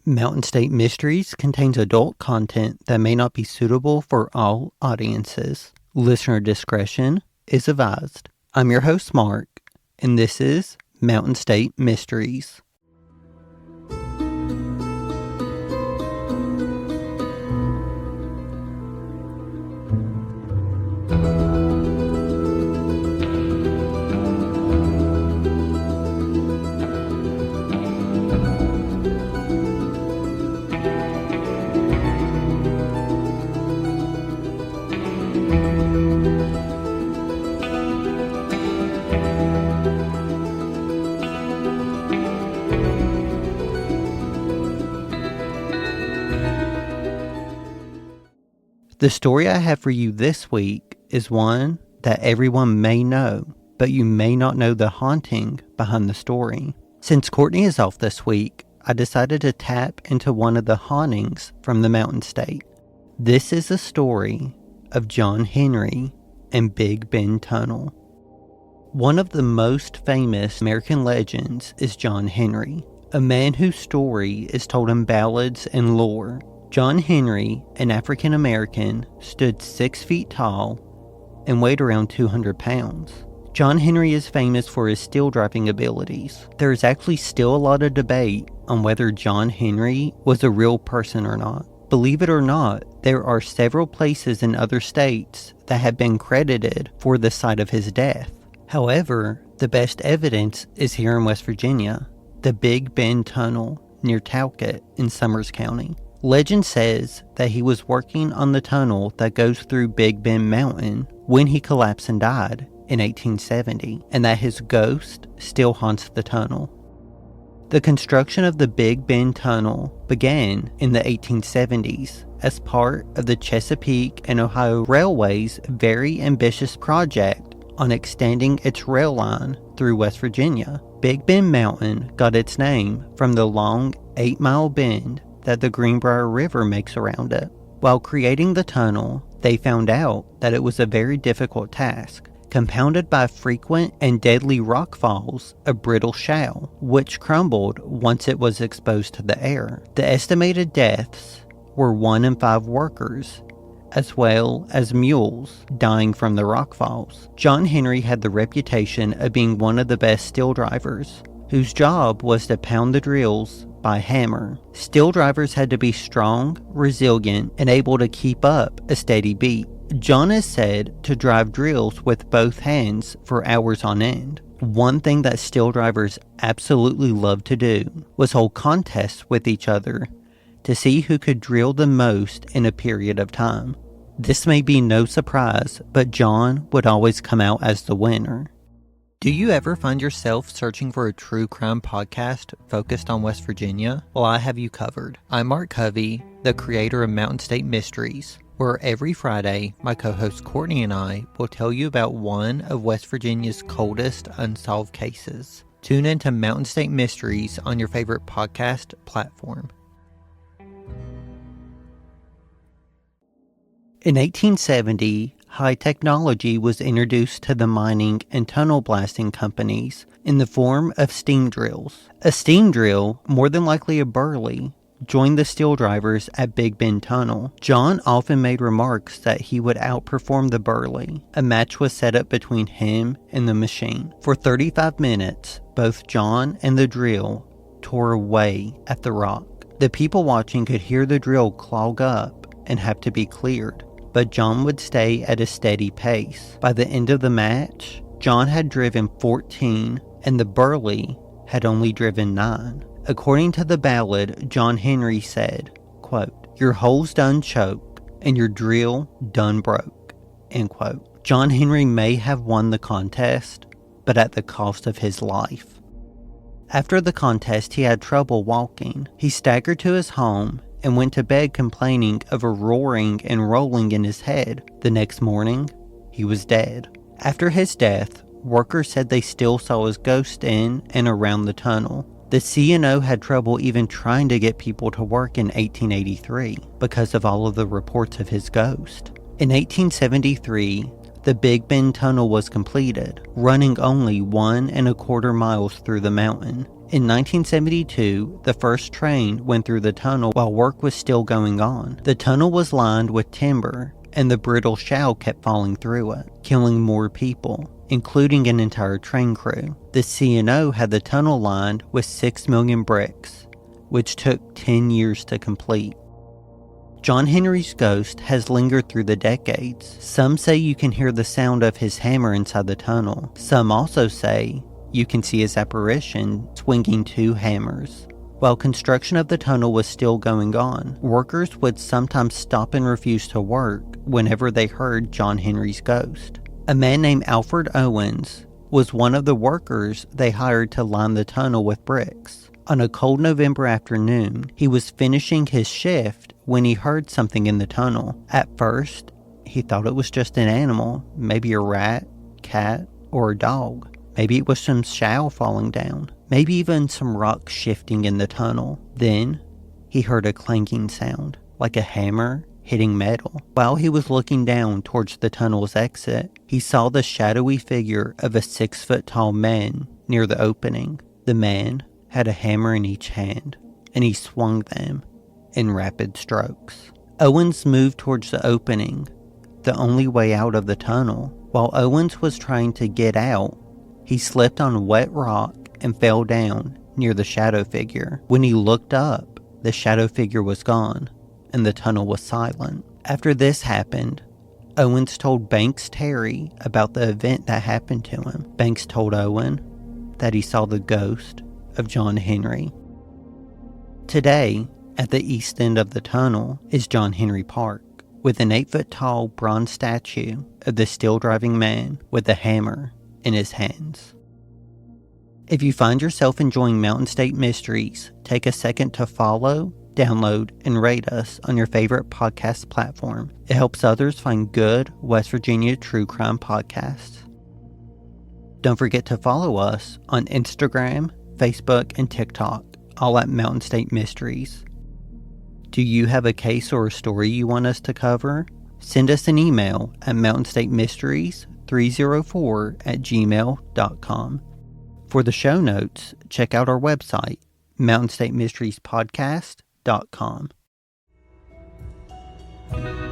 Mountain State Mysteries contains adult content that may not be suitable for all audiences. Listener discretion is advised. I'm your host, Mark, and this is Mountain State Mysteries. The story I have for you this week is one that everyone may know, but you may not know the haunting behind the story. Since Courtney is off this week, I decided to tap into one of the hauntings from the Mountain State. This is the story of John Henry and Big Bend Tunnel. One of the most famous American legends is John Henry, a man whose story is told in ballads and lore. John Henry, an African American, stood 6 feet tall and weighed around 200 pounds. John Henry is famous for his steel driving abilities. There is actually still a lot of debate on whether John Henry was a real person or not. Believe it or not, there are several places in other states that have been credited for the site of his death. However, the best evidence is here in West Virginia, the Big Bend Tunnel near Talcott in Summers County. Legend says that he was working on the tunnel that goes through Big Bend Mountain when he collapsed and died in 1870, and that his ghost still haunts the tunnel. The construction of the Big Bend Tunnel began in the 1870s as part of the Chesapeake and Ohio Railway's very ambitious project on extending its rail line through West Virginia. Big Bend Mountain got its name from the long 8-mile bend that the Greenbrier River makes around it. While creating the tunnel, they found out that it was a very difficult task, compounded by frequent and deadly rock falls of brittle shale, which crumbled once it was exposed to the air. The estimated deaths were 1 in 5 workers, as well as mules dying from the rock falls. John Henry had the reputation of being one of the best steel drivers, whose job was to pound the drills by hammer. Steel drivers had to be strong, resilient, and able to keep up a steady beat. John is said to drive drills with both hands for hours on end. One thing that steel drivers absolutely loved to do was hold contests with each other to see who could drill the most in a period of time. This may be no surprise, but John would always come out as the winner. Do you ever find yourself searching for a true crime podcast focused on West Virginia? Well, I have you covered. I'm Mark Covey, the creator of Mountain State Mysteries, where every Friday, my co-host Courtney and I will tell you about one of West Virginia's coldest unsolved cases. Tune into Mountain State Mysteries on your favorite podcast platform. In 1870, high technology was introduced to the mining and tunnel blasting companies in the form of steam drills. A steam drill, more than likely a Burley, joined the steel drivers at Big Bend Tunnel. John often made remarks that he would outperform the Burley. A match was set up between him and the machine. For 35 minutes, both John and the drill tore away at the rock. The people watching could hear the drill clog up and have to be cleared, but John would stay at a steady pace. By the end of the match, John had driven 14 and the Burley had only driven 9. According to the ballad, John Henry said, quote, "Your hole's done choke and your drill done broke," end quote. John Henry may have won the contest, but at the cost of his life. After the contest, he had trouble walking. He staggered to his home and went to bed complaining of a roaring and rolling in his head. The next morning, he was dead. After his death, workers said they still saw his ghost in and around the tunnel. The C&O had trouble even trying to get people to work in 1883 because of all of the reports of his ghost. In 1873, the Big Bend Tunnel was completed, running only 1 1/4 miles through the mountain. In 1972, the first train went through the tunnel while work was still going on. The tunnel was lined with timber, and the brittle shale kept falling through it, killing more people, including an entire train crew. The C&O had the tunnel lined with 6 million bricks, which took 10 years to complete. John Henry's ghost has lingered through the decades. Some say you can hear the sound of his hammer inside the tunnel. Some also say you can see his apparition swinging 2 hammers. While construction of the tunnel was still going on, workers would sometimes stop and refuse to work whenever they heard John Henry's ghost. A man named Alfred Owens was one of the workers they hired to line the tunnel with bricks. On a cold November afternoon, he was finishing his shift when he heard something in the tunnel. At first, he thought it was just an animal, maybe a rat, cat, or a dog. Maybe it was some shale falling down. Maybe even some rocks shifting in the tunnel. Then, he heard a clanking sound, like a hammer hitting metal. While he was looking down towards the tunnel's exit, he saw the shadowy figure of a 6-foot-tall man near the opening. The man had a hammer in each hand, and he swung them in rapid strokes. Owens moved towards the opening, the only way out of the tunnel. While Owens was trying to get out, he slipped on wet rock and fell down near the shadow figure. When he looked up, the shadow figure was gone, and the tunnel was silent. After this happened, Owens told Banks Terry about the event that happened to him. Banks told Owen that he saw the ghost of John Henry. Today, at the east end of the tunnel is John Henry Park, with an 8-foot-tall bronze statue of the steel-driving man with a hammer in his hands. If you find yourself enjoying Mountain State Mysteries, take a second to follow, download, and rate us on your favorite podcast platform. It helps others find good West Virginia true crime podcasts. Don't forget to follow us on Instagram, Facebook, and TikTok, all at Mountain State Mysteries. Do you have a case or a story you want us to cover? Send us an email at mountainstatemysteries304@gmail.com. For the show notes, check out our website, mountainstatemysteriespodcast.com.